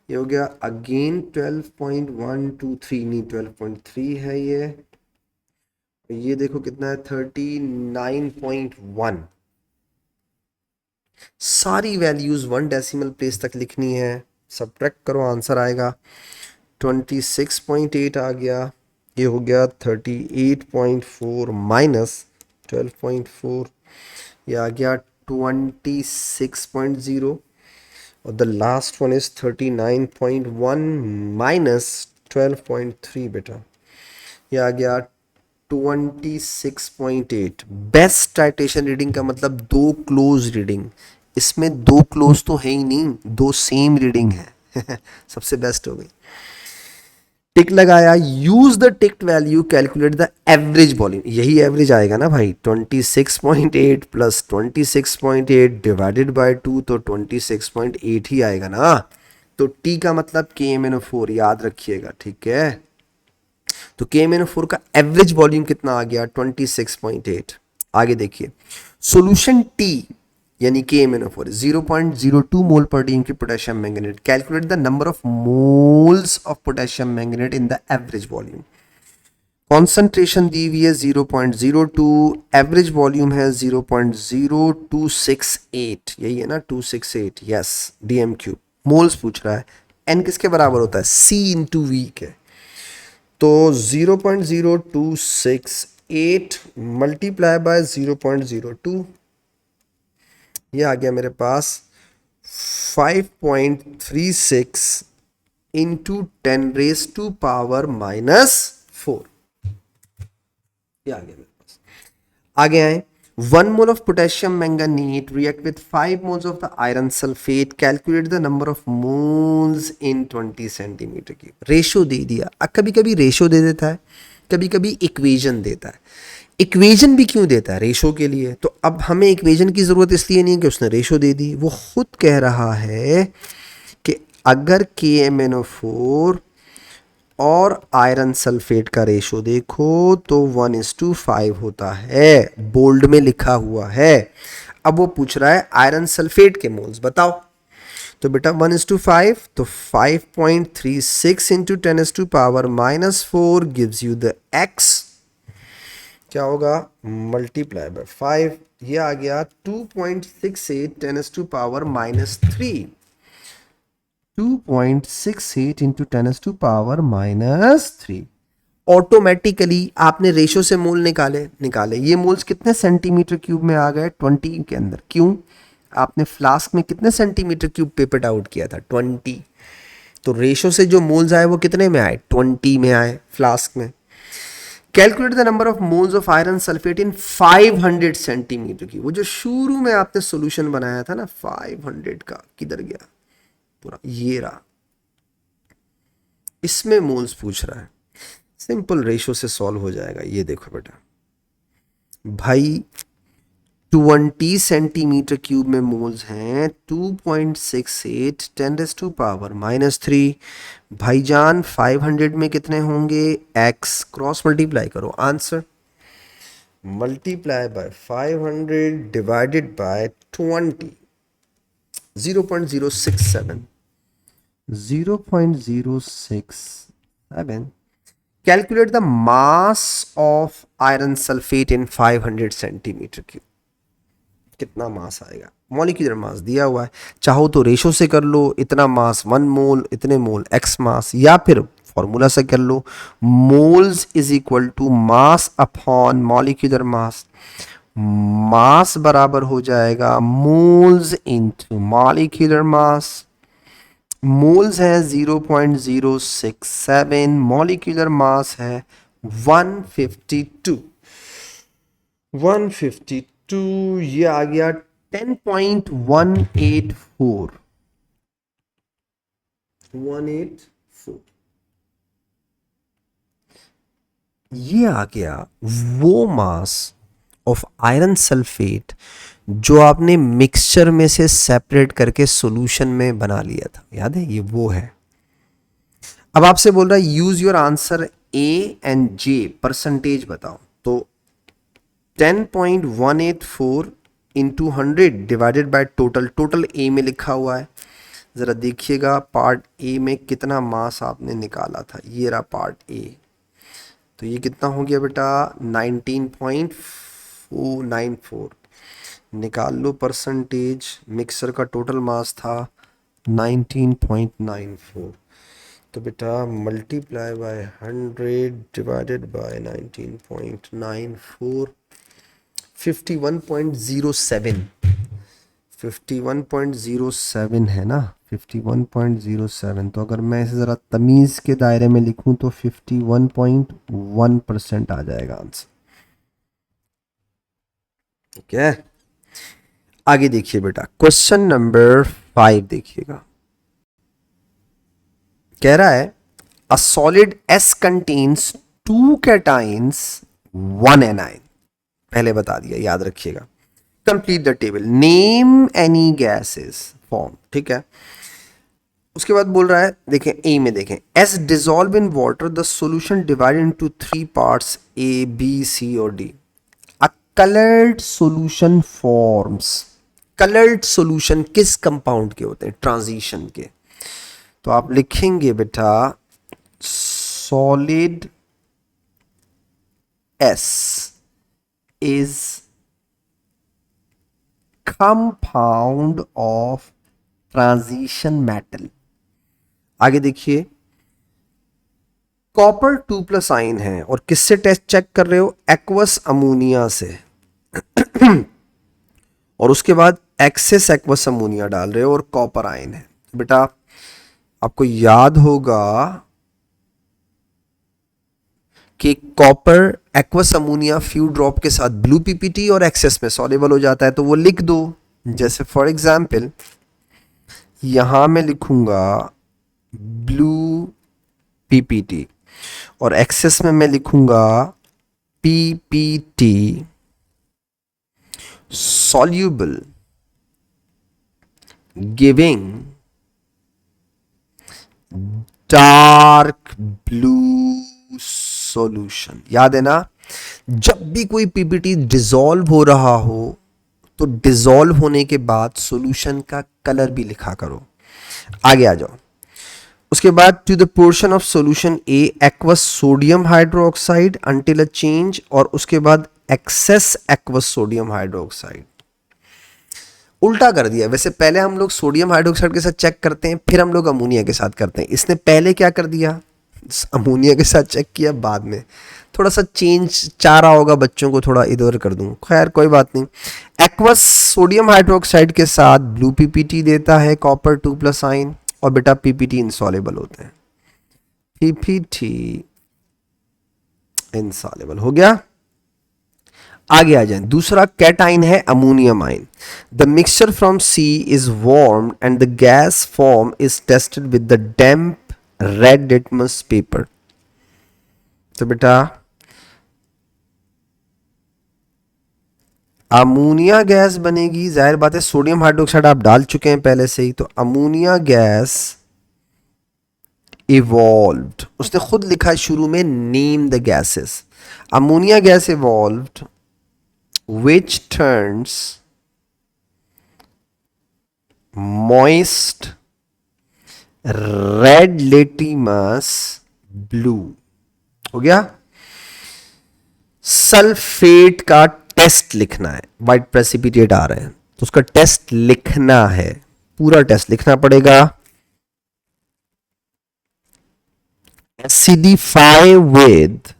ये हो गया अगेन 12.123, नहीं 12.3 है ये देखो कितना है 39.1। सारी वैल्यूज 1 डेसिमल प्लेस तक लिखनी है, सब्ट्रैक्ट करो आंसर आएगा 26.8 आ गया, ये हो गया 38.4 माइनस 12.4, ये आ गया 26.0, और the last one is 39.1 minus 12.3 बेटा, ये आ गया 26.8। बेस्ट टाइटेशन रीडिंग का मतलब 2 क्लोज रीडिंग, इसमें 2 क्लोज तो है ही नहीं, 2 सेम रीडिंग है सबसे बेस्ट हो गई। टिक लगाया, use the ticked value calculate the average volume, यही एवरेज आएगा ना भाई, 26.8 प्लस 26.8 डिवाइडेड बाय 2, तो 26.8 ही आएगा ना। तो टी का मतलब KMnO4 याद रखिएगा, ठीक है। तो KMnO4 का एवरेज वॉल्यूम कितना आ गया, 26.8। आगे देखिए, सॉल्यूशन टी यानी KMnO4 0.02 मोल पर डी की potassium manganate, calculate the number of moles of potassium manganate in the average volume. Concentration दी हुई है 0.02, एवरेज वॉल्यूम है 0.0268, यही है ना 268, यस DM क्यूब, मोल्स पूछ रहा है। n किसके बराबर होता है, C इंटू वी के, तो 0.0268 मल्टीप्लाई बाय 0.02, ये आ गया मेरे पास 5.36 इंटू 10⁻⁻⁴, ये आ गया मेरे पास। आगे आए, 1 mole of potassium manganate react with 5 moles of the iron sulphate, calculate the number of moles in 20 centimetre की। रेशो दे दिया, कभी कभी रेशो दे देता है, कभी कभी इक्वेशन देता है। इक्वेशन भी क्यों देता है, रेशो के लिए। तो अब हमें इक्वेशन की ज़रूरत इसलिए नहीं है कि उसने रेशो दे दी, वो खुद कह रहा है कि अगर KMnO4 और आयरन सल्फेट का रेशो देखो तो 1:5 होता है, बोल्ड में लिखा हुआ है। अब वो पूछ रहा है आयरन सल्फेट के मोल्स बताओ, तो बेटा 1:5, तो 5.36 into 10⁻⁻⁴ gives you the x, क्या होगा, मल्टीप्लाई बाय 5, ये आ गया 2.68 10⁻⁻3, 2.68 इंटू 10⁻⁻3। ऑटोमेटिकली आपने रेशो से मोल निकाले, ये मोल्स कितने सेंटीमीटर क्यूब में आ गए, 20 के अंदर। क्यों, आपने फ्लास्क में कितने सेंटीमीटर क्यूब पेपर आउट किया था, 20, तो रेशो से जो मोल्स आए वो कितने में आए, 20 में आए फ्लास्क में। Calculate the number of moles of iron sulphate in 500 centimetre की, वो जो शुरू में आपने सॉल्यूशन बनाया था ना 500 का, किधर गया पूरा, ये रहा, इसमें मोल्स पूछ रहा है। सिंपल रेशो से सॉल्व हो जाएगा, ये देखो बेटा भाई 20 सेंटीमीटर क्यूब में मोल्स हैं 2.68 10⁻⁻3, भाईजान 500 में कितने होंगे, x क्रॉस मल्टीप्लाई करो answer, multiply by 500 divided by 20, 0.067, 0.067. Calculate the mass of iron sulfate in 500 centimeter cube. कितना मास आएगा? मॉलिक्यूलर मास दिया हुआ है, चाहो तो रेशो से कर लो, इतना मास 1 मोल, इतने मोल x मास, या फिर फॉर्मूला से कर लो, moles is equal to mass upon molecular mass. Mass बराबर हो जाएगा moles into molecular mass. Moles है 0.067, मॉलिक्यूलर मास है 152। 152, ये आ गया 10.184। 184, ये आ गया वो मास ऑफ आयरन सल्फेट जो आपने मिक्सचर में से सेपरेट करके सॉल्यूशन में बना लिया था, याद है? ये वो है। अब आपसे बोल रहा है use your answer A and J, percentage बताओ। तो 10.184 into 100 divided by total, total A में लिखा हुआ है, ज़रा देखिएगा पार्ट ए में कितना मास आपने निकाला था। ये रहा पार्ट ए, तो ये कितना हो गया बेटा? 19.494। निकाल लो परसेंटेज, मिक्सर का टोटल मास था 19.94, तो बेटा मल्टीप्लाई बाय 100 डिवाइडेड बाय 19.94, 51.07, 51.07 है ना, 51.07। तो अगर मैं इसे ज़रा तमीज़ के दायरे में लिखूं तो 51.1% आ जाएगा आंसर। ठीक है, आगे देखिए बेटा, क्वेश्चन नंबर 5 देखिएगा। कह रहा है a solid S contains 2 cations 1 A9. पहले बता दिया, याद रखिएगा। Complete the table, name any gases form. ठीक है, उसके बाद बोल रहा है, देखें ए में, देखें S dissolve in water the solution divided into 3 parts A B C और D. A coloured solution forms. Coloured solution किस कंपाउंड के होते हैं? ट्रांजिशन के। तो आप लिखेंगे बेटा solid S is compound of transition metal. आगे देखिए, कॉपर 2+ आयन है और किससे टेस्ट चेक कर रहे हो? एक्वस अमोनिया से। और उसके बाद एक्सेस एक्वस अमोनिया डाल रहे हो और कॉपर आयन है। बेटा आपको याद होगा कि copper aqueous ammonia few drop के साथ ब्लू पीपीटी और एक्सेस में सॉल्युबल हो जाता है, तो वो लिख दो। जैसे फॉर एग्जाम्पल यहां मैं लिखूंगा ब्लू पीपीटी और एक्सेस में मैं लिखूंगा PPT soluble giving dark blue solution. याद है ना, जब भी कोई पीपीटी डिसॉल्व हो रहा हो तो डिसॉल्व होने के बाद सॉल्यूशन का कलर भी लिखा करो। आगे आ जाओ, उसके बाद to the portion of solution A aqueous sodium hydroxide until a change, और उसके बाद एक्सेस एक्वस सोडियम हाइड्रोक्साइड। उल्टा कर दिया। वैसे पहले हम लोग सोडियम हाइड्रोक्साइड के साथ चेक करते हैं, फिर हम लोग अमोनिया के साथ करते हैं। इसने पहले क्या कर दिया? अमोनिया के साथ चेक किया, बाद में थोड़ा सा चेंज चाह रहा होगा बच्चों को, थोड़ा इधर उधर कर दूं, खैर कोई बात नहीं। एक्वस सोडियम हाइड्रोक्साइड के साथ ब्लू पीपीटी देता है कॉपर 2+ आयन, और बेटा पीपीटी इनसॉल्युबल होते हैं। पीपीटी इनसॉल्युबल हो गया। आगे आ जाए, दूसरा कैटाइन है ammonium ion. The mixture from C is warm and the gas form is tested with the damp red litmus paper. तो बेटा अमोनिया गैस बनेगी, जाहिर बात है सोडियम हाइड्रोक्साइड आप डाल चुके हैं पहले से ही, तो अमोनिया गैस इवॉल्व्ड। उसने खुद लिखा है शुरू में, name the gases. Ammonia gas evolved which turns moist red litmus blue. हो गया. सल्फेट का टेस्ट लिखना है. व्हाइट प्रेसिपिटेट आ रहे हैं तो उसका टेस्ट लिखना है, पूरा टेस्ट लिखना पड़ेगा. acidify with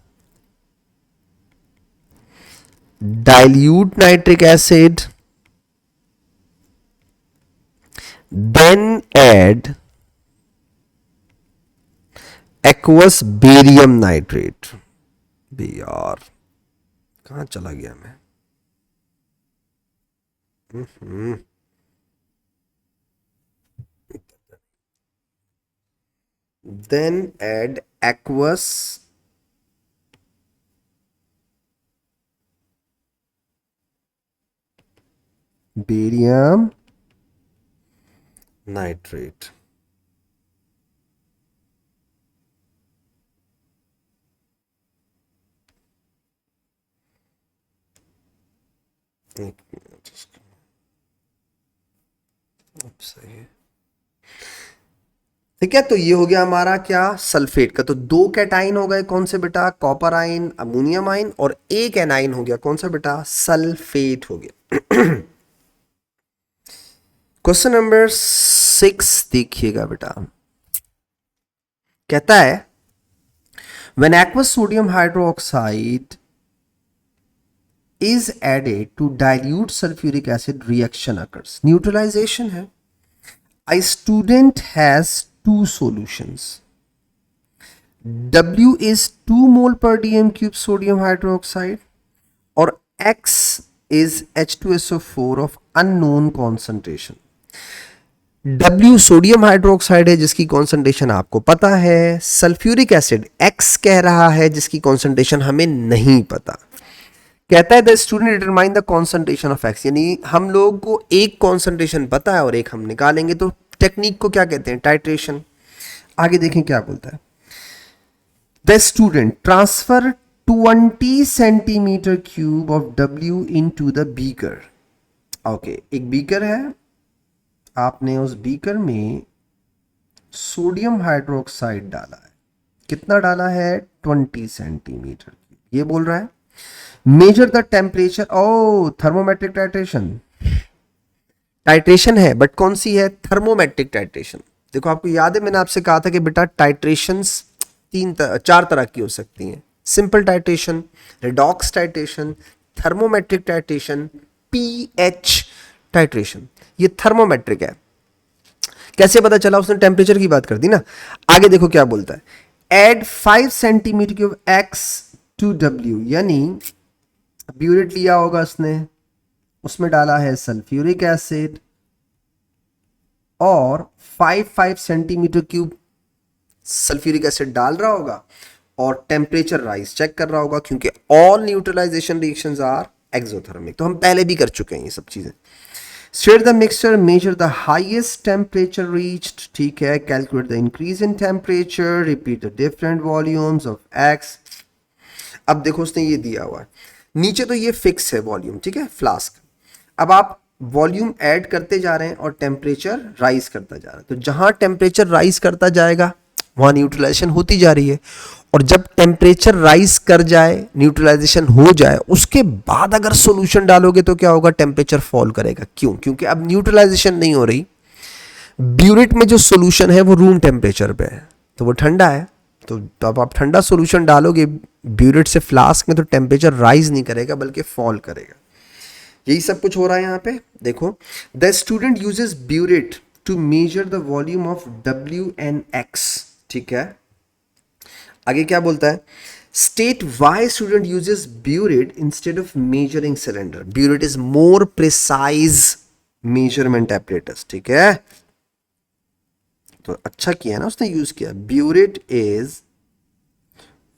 dilute nitric acid, then add aqueous barium nitrate. भी यार कहाँ चला गया मैं. Then add aqueous barium nitrate. एक मिनट इसका अब सही है. ठीक है, तो ये हो गया हमारा क्या, सल्फेट का. तो दो कैटाइन हो गए कौन से बेटा, कॉपर आयन, अमोनियम आयन, और एक एनाइन हो गया कौन सा बेटा, सल्फेट हो गया. क्वेश्चन नंबर 6 देखिएगा बेटा. कहता है when aqueous sodium hydroxide is added to dilute sulfuric acid reaction occurs. Neutralization है. A student has two solutions. W is 2 mole per dm cube sodium hydroxide और X is H2SO4 of unknown concentration. W sodium hydroxide है जिसकी concentration आपको पता है. Sulphuric acid X कह रहा है जिसकी कॉन्सेंट्रेशन हमें नहीं पता. कहता है the student determine the concentration of x, यानी हम लोग को एक कॉन्सेंट्रेशन पता है और एक हम निकालेंगे. तो टेक्निक को क्या कहते हैं, टाइट्रेशन. आगे देखें क्या बोलता है. The student transfer 20 centimetre cube of W into the beaker. Okay, एक बीकर है, आपने उस बीकर में सोडियम हाइड्रोक्साइड डाला है. कितना डाला है, 20 सेंटीमीटर. ये बोल रहा है मेजर द टेम्परेचर. ओ, थर्मोमेट्रिक टाइट्रेशन. टाइट्रेशन है बट कौन सी है, थर्मोमेट्रिक टाइट्रेशन. देखो आपको याद है मैंने आपसे कहा था कि बेटा टाइट्रेशंस 4 तरह की हो सकती हैं. Simple titration, redox titration, thermometric titration, pH titration. ये थर्मोमेट्रिक है. कैसे पता चला, उसने टेम्परेचर की बात कर दी ना. आगे देखो क्या बोलता है. Add 5 centimetre cube X to W, यानी ब्यूरेट लिया होगा उसने, उसमें डाला है सल्फ्यूरिक एसिड और 5 सेंटीमीटर क्यूब सल्फ्यूरिक एसिड डाल रहा होगा और टेम्परेचर राइज चेक कर रहा होगा क्योंकि all neutralisation reactions are exothermic. तो हम पहले भी कर चुके हैं ये सब चीजें. Stir the mixture, measure the highest temperature reached. ठीक है, calculate the increase in temperature, repeat the different volumes of X. अब देखो उसने ये दिया हुआ है नीचे, तो ये फिक्स है वॉल्यूम, ठीक है, फ्लास्क. अब आप वॉल्यूम ऐड करते जा रहे हैं और टेम्परेचर राइज करता जा रहा है. तो जहां टेम्परेचर राइज करता जाएगा वहां न्यूट्रलाइजेशन होती जा रही है. और जब टेम्परेचर राइज कर जाए, न्यूट्रलाइजेशन हो जाए, उसके बाद अगर सॉल्यूशन डालोगे तो क्या होगा, टेम्परेचर फॉल करेगा. क्यों, क्योंकि अब न्यूट्रलाइजेशन नहीं हो रही. ब्यूरेट में जो सॉल्यूशन है वो रूम टेम्परेचर पे है तो वो ठंडा है. तो अब आप ठंडा सॉल्यूशन डालोगे ब्यूरेट से फ्लास्क में तो टेम्परेचर राइज नहीं करेगा बल्कि फॉल करेगा. यही सब कुछ हो रहा है यहाँ पे. देखो, the student uses burette to measure the volume of W and X. ठीक है, आगे क्या बोलता है, state why student uses burette instead of measuring cylinder. Burette is more precise measurement apparatus. ठीक है, तो अच्छा किया ना उसने यूज किया. Burette is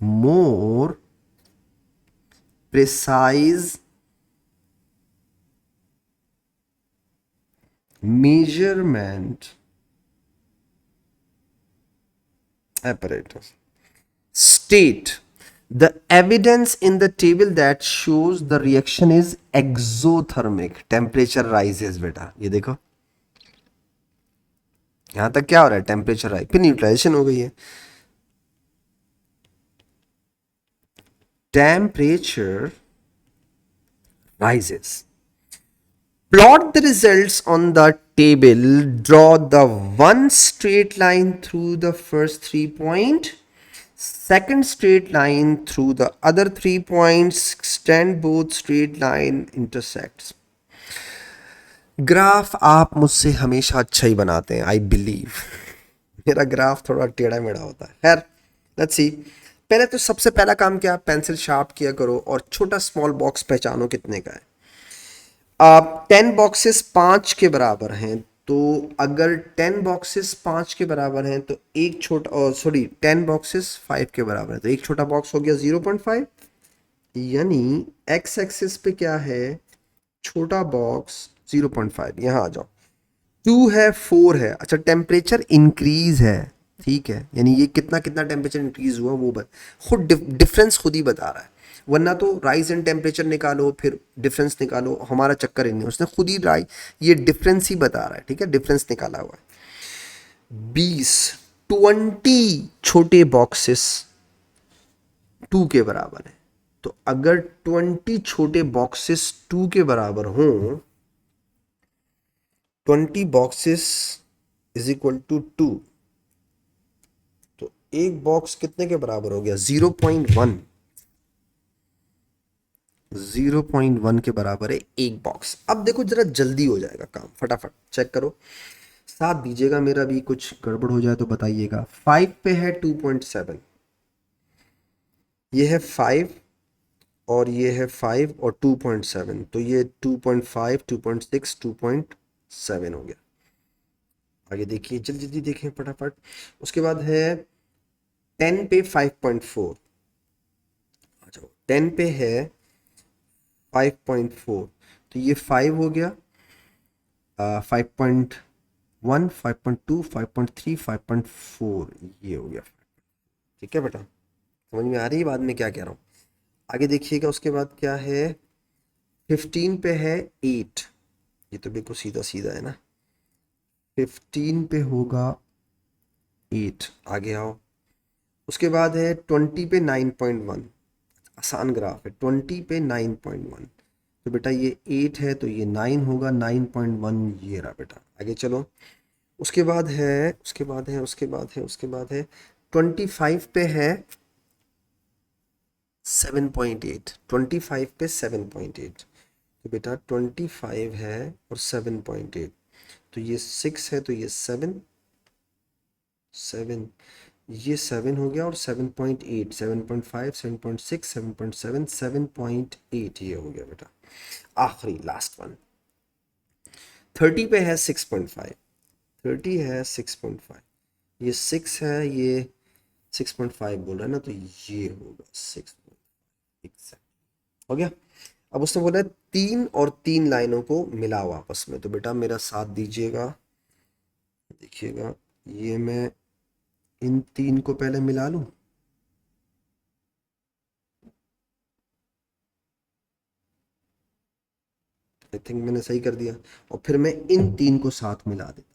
more precise measurement apparatus. State the evidence in the table that shows the reaction is exothermic, temperature rises. बेटा ये देखो यहां तक क्या हो रहा है, टेम्परेचर राइज, फिर न्यूट्रलाइजेशन हो गई है। Temperature rises. Plot the results on the table. Draw the one straight line through the first 3 point, second straight line through the other 3 points. Extend both straight line intersects. Graph आप मुझसे हमेशा अच्छा ही बनाते हैं, I believe. मेरा graph थोड़ा टेढ़ा मेढ़ा होता है, खैर लेट्स सी। पहले तो सबसे पहला काम क्या, पेंसिल शार्प किया करो और छोटा स्मॉल बॉक्स पहचानो कितने का है। आप 10 बॉक्सेस 5 के बराबर हैं, तो अगर 10 बॉक्सेस 5 के बराबर हैं तो एक छोटा, सॉरी 10 बॉक्सेस 5 के बराबर है तो एक छोटा बॉक्स हो गया 0.5, यानी एक्स एक्सिस पे क्या है, छोटा बॉक्स 0.5। यहाँ आ जाओ, 2 है 4 है, अच्छा टेम्परेचर इंक्रीज है, ठीक है, यानी ये कितना कितना टेम्परेचर इंक्रीज हुआ वो खुद डिफरेंस खुद ही बता रहा है। वरना तो राइज इन टेम्परेचर निकालो फिर डिफरेंस निकालो, हमारा चक्कर ही नहीं, उसने खुद ही ये डिफरेंस ही बता रहा है, ठीक है, डिफरेंस निकाला हुआ है। 20 छोटे बॉक्सेस 2 के बराबर है, तो अगर 20 बॉक्सेस 2 के बराबर हों, 20 बॉक्सेस इज इक्वल टू 2, तो एक बॉक्स कितने के बराबर हो गया, 0.1। 0.1 के बराबर है एक बॉक्स। अब देखो जरा जल्दी हो जाएगा काम, फटाफट चेक करो, साथ दीजिएगा मेरा भी, कुछ गड़बड़ हो जाए तो बताइएगा। 5 पे है 2.7, ये है 5 और ये है 5 और 2.7, तो ये 2.5 2.6 2.7 हो गया। आगे देखिए, जल्दी जल्दी देखें फटाफट। उसके बाद है 10 पे 5.4, आ जाओ 10 पे है 5.4, तो ये 5 हो गया, 5.1 5.2 5.3 5.4, ये हो गया। ठीक है बेटा, समझ में आ रही है बाद में क्या कह रहा हूँ। आगे देखिएगा, उसके बाद क्या है, 15 पे है 8, ये तो बिल्कुल सीधा सीधा है ना, 15 पे होगा 8। आगे आओ, उसके बाद है 20 पे 9.1, आसान ग्राफ है, 20 पे 9.1, तो बेटा ये 8 है तो ये 9 होगा, 9.1 ये रहा बेटा। आगे चलो, उसके बाद है, उसके बाद है 25 पे है 7.8, 25 पे 7.8, तो बेटा 25 है और 7.8, तो ये 6 है तो ये 7 7, ये 7 हो गया, और 7.8 7.5 7.6 7.7 7.8 ये हो गया बेटा। आखिरी लास्ट वन, 30 पे है 6.5, 30 है 6.5, ये 6 है, ये 6.5 बोल रहा है ना, तो ये होगा 6 हो गया। अब उसने बोला है 3 और 3 लाइनों को मिलाओ आपस में, तो बेटा मेरा साथ दीजिएगा, देखिएगा, ये मैं इन 3 को पहले मिला लूं, आई थिंक मैंने सही कर दिया, और फिर मैं इन 3 को साथ मिला देता हूँ,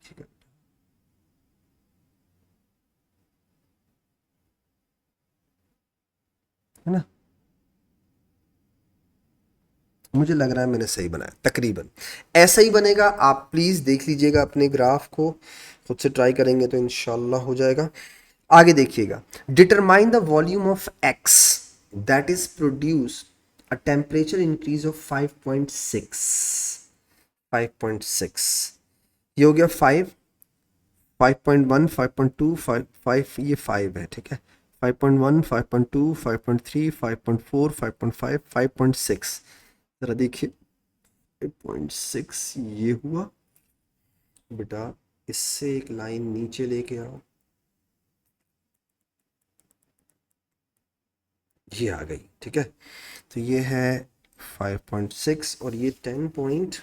ठीक है ना, मुझे लग रहा है मैंने सही बनाया, तकरीबन ऐसा ही बनेगा। आप प्लीज़ देख लीजिएगा अपने ग्राफ को, खुद से ट्राई करेंगे तो इंशाल्लाह हो जाएगा। आगे देखिएगा, determine the volume of x that is produce a temperature increase of 5.6, 5.6, ये हो गया 5, 5.1 5.2 5 5, ये 5 है, ठीक है, 5.1 5.2 5.3 5.4 5.5 5.6, जरा देखिए 5.6 ये हुआ बेटा, इससे एक लाइन नीचे लेके आओ, ये आ गई, ठीक है, तो ये है 5.6 और ये 10 पॉइंट,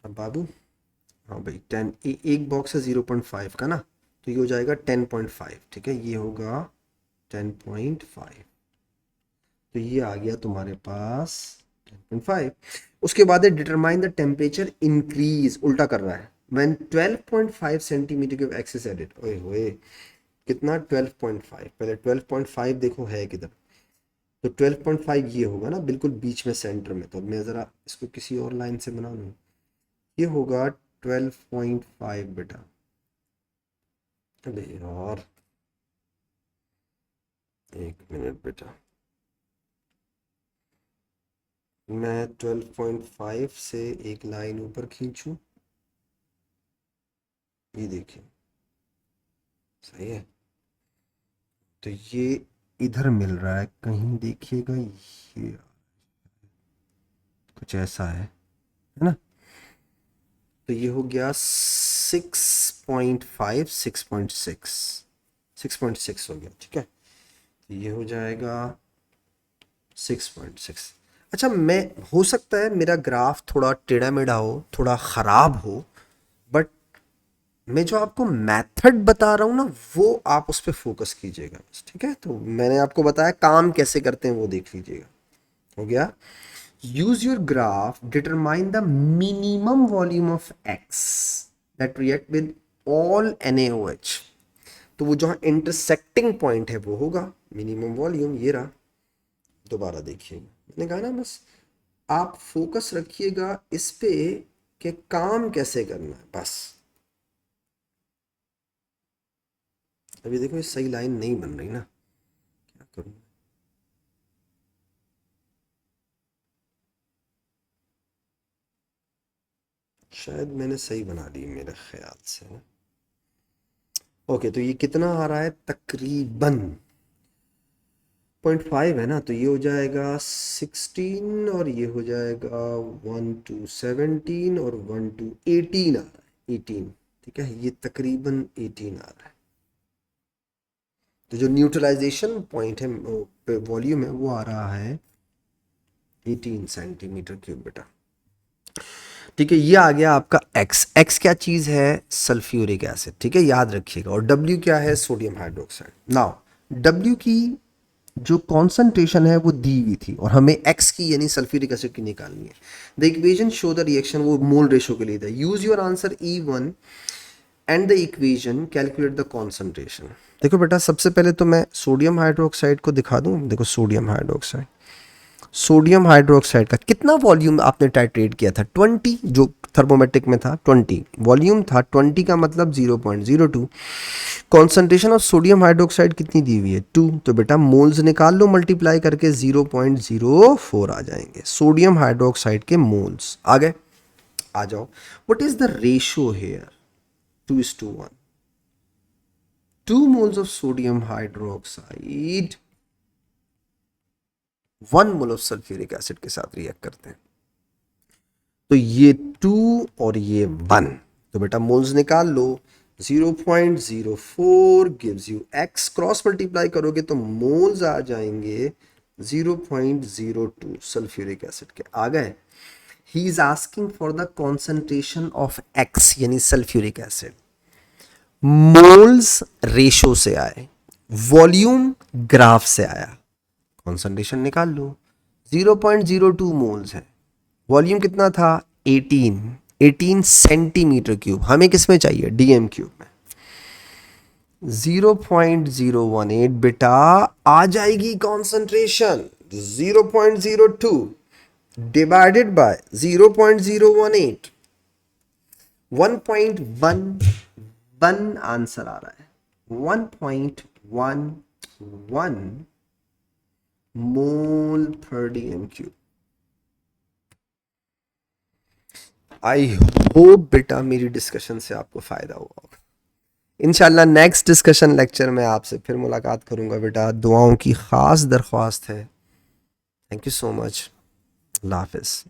अब बाबू, हाँ भाई 10, एक बॉक्स है 0.5 का ना, तो ये हो जाएगा 10.5, ठीक है, ये होगा 10.5, तो ये आ गया तुम्हारे पास 10.5। उसके बाद है डिटरमाइन द टेम्परेचर इंक्रीज, उल्टा कर रहा है, when 12.5 centimetre cube excess added. ओए होए, कितना 12.5, पहले 12.5 देखो है किधर, तो 12.5 ये होगा ना बिल्कुल बीच में सेंटर में। तो अब मैं ज़रा इसको किसी और लाइन से बना लूँ, ये होगा 12.5 बेटा। अरे यार एक मिनट बेटा, मैं 12.5 से एक लाइन ऊपर खींचूं, ये देखिए सही है, तो ये इधर मिल रहा है कहीं, देखिएगा ये कुछ ऐसा है ना, तो ये हो गया 6.5, 6.6 हो गया, ठीक है, तो ये हो जाएगा 6.6। अच्छा, मैं हो सकता है मेरा ग्राफ थोड़ा टेढ़ा मेढ़ा हो, थोड़ा ख़राब हो, बट मैं जो आपको मेथड बता रहा हूँ ना, वो आप उस पर फोकस कीजिएगा बस, ठीक है। तो मैंने आपको बताया काम कैसे करते हैं वो देख लीजिएगा, हो गया। Use your graph, determine the minimum volume of x that react with all NaOH। तो वो जहाँ इंटरसेक्टिंग पॉइंट है वो होगा मिनिमम वॉल्यूम, ये रहा। दोबारा देखिएगा, मैंने कहा ना बस आप फोकस रखिएगा इस पे कि काम कैसे करना है बस। अभी देखो ये सही लाइन नहीं बन रही ना, क्या करूं, शायद मैंने सही बना दी मेरे ख्याल से ना। ओके, तो ये कितना आ रहा है, तकरीबन 0.5 है ना, तो ये हो जाएगा 16 और ये हो जाएगा 1 to 17 और 1 to 18 आ रहा है, 18, ठीक है, ये तकरीबन 18 आ रहा है। तो जो न्यूट्रलाइजेशन पॉइंट है वॉल्यूम है वो आ रहा है 18 सेंटीमीटर क्यूब बेटा, ठीक है। ये आ गया आपका एक्स क्या चीज़ है, सल्फ्यूरिक एसिड, ठीक है, याद रखिएगा। और डब्ल्यू क्या है, सोडियम हाइड्रोक्साइड। नाउ डब्ल्यू की जो कॉन्सेंट्रेशन है वो दी हुई थी और हमें एक्स की यानी सल्फ्यूरिक एसिड की निकालनी है। The equation show the reaction, वो मोल रेशो के लिए था। Use your answer E1 and the equation calculate the concentration. देखो बेटा, सबसे पहले तो मैं सोडियम हाइड्रोक्साइड को दिखा दूं। देखो सोडियम हाइड्रोक्साइड का कितना वॉल्यूम आपने टाइट्रेट किया था, 20, जो थर्मोमेट्रिक में था 20 वॉल्यूम था, 20 का मतलब 0.02। कॉन्सेंट्रेशन ऑफ सोडियम हाइड्रोक्साइड कितनी दी हुई है, 2, तो बेटा मोल्स निकाल लो मल्टीप्लाई करके, 0.04 आ जाएंगे सोडियम हाइड्रोक्साइड के मोल्स। आ गए, आ जाओ, what is the ratio here, 2:1, 2 moles of sodium hydroxide 1 mole of sulphuric acid के साथ रिएक्ट करते हैं। तो ये 2 और ये 1, तो बेटा मोल्स निकाल लो, 0.04 gives you x, cross multiply करोगे तो मोल्स आ जाएंगे 0.02 सल्फ्यूरिक एसिड के। आ गए, he is asking for the concentration of x यानी सल्फ्यूरिक एसिड। मोल्स रेशो से आए, वॉल्यूम ग्राफ से आया, कॉन्सेंट्रेशन निकाल लो, 0.02 मोल्स है, वॉल्यूम कितना था 18 सेंटीमीटर क्यूब, हमें किस में चाहिए, DM क्यूब में, 0.018 बेटा आ जाएगी कॉन्सेंट्रेशन, 0.02 डिवाइडेड बाय 0.018, 1.11 आंसर आ रहा है, 1.11 मोल पर DM क्यूब। आई होप बेटा मेरी डिस्कशन से आपको फायदा हुआ होगा। इंशाल्लाह नेक्स्ट डिस्कशन लेक्चर में आपसे फिर मुलाकात करूंगा बेटा, दुआओं की खास दरख्वास्त है। थैंक यू सो मच, अल्लाह हाफिज़।